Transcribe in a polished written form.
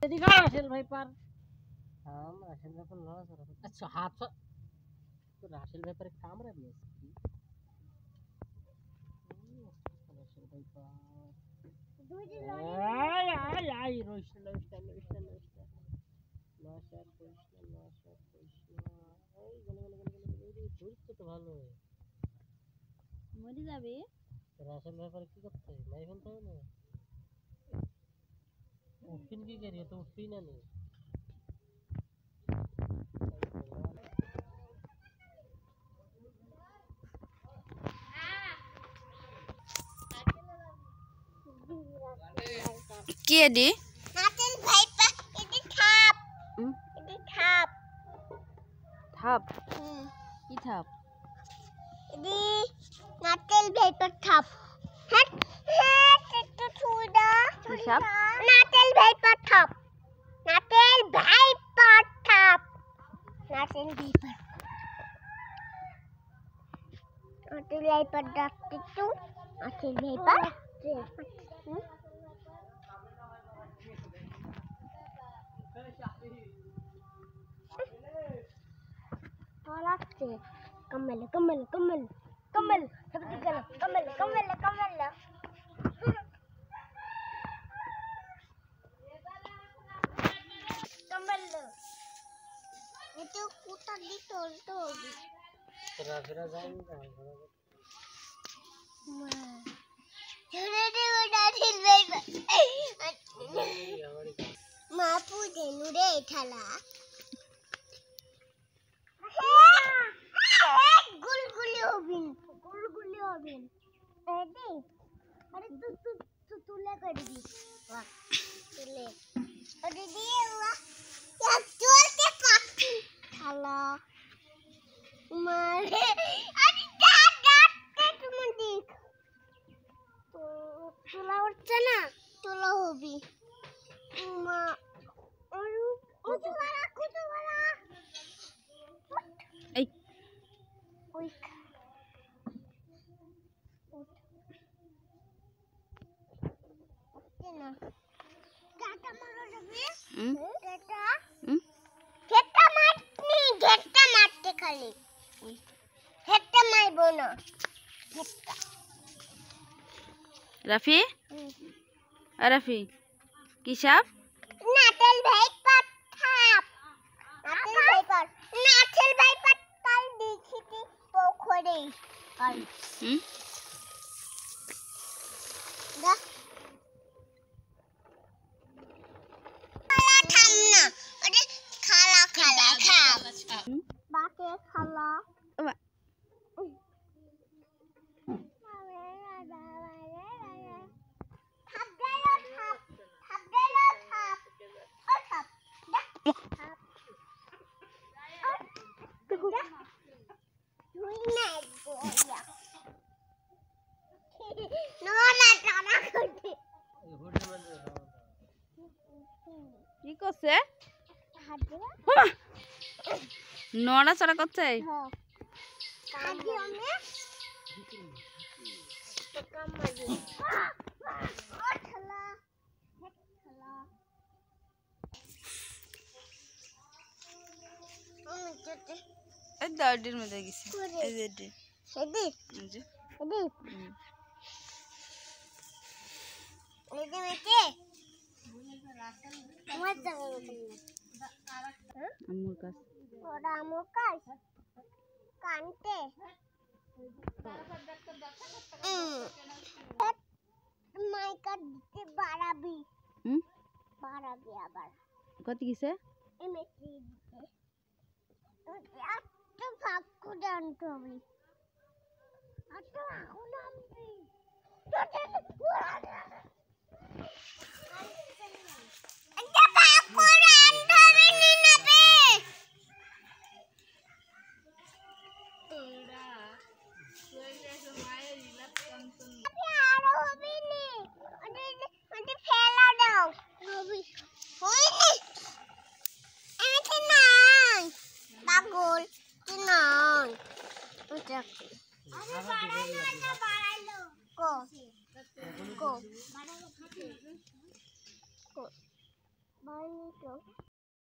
এদিকে রাসেল ভাই পার রাসেল ভাই পার লড়াচড়া আচ্ছা হাত তো রাসেল ভাই পারে কামড়ে দিয়েছে রাসেল ভাই পার আই আই আই রইস লইস নশা কৃষ্ণ এই গলে ধরতে তো ভালো মরে যাবে রাসেল ভাই পারে কি করতে নাই ফেলতে হবে না उठिन की करिए तो उठी ना नहीं क्या दी नाचल भाई पर इधर थाप थाप की थाप इधर नाचल भाई पर थाप हट हट तो छुड़ा किसब नाचल भाई पर थाप नाचल भाई पर थाप नाचल भाई पर डाकते तू नाचल भाई पर कमल कमल कमल कमल सबकी कमल कमल कमल कमल कमल ये तो कुत्ता दी तोड़ होगी फिर जाएंगे धीरे धीरे डाल भाई माँ पूजे नुरे थाला गुलगुली होबिन रेडी अरे तू तुले कर दी वाह तुले अरे दिए हुआ या चलते पाती थाला मारे अरे डाट के तुम देख तो तुला उठছে না तुला होबी माँ और कुछ वाला ऐ Uik. Tina. Gata maro jabe? Gata? Gata matni, gata matte khali. Gata marbo na. Gata. Rafi Rafi की साहब नाचल भाई पर थाप नाचल भाई पर कल देखी थी पोखरे कल दा खाला थामना अरे खाला खाला खा बाके खाला কি করছে নড়া চড়া করছে এই দাঁড়ির মধ্যে গেছে এই যে সেদি জি সেদি এদি মেকে আমার যাবে আমুর কাছ ওরা আমুর কাছ কানতে মাইকা দিতে বাড়াবি বাড়াবি আবার কত গেছে এমএসি দিতে এত ভাগ করে আনতে হবে এত এখন আনবি তো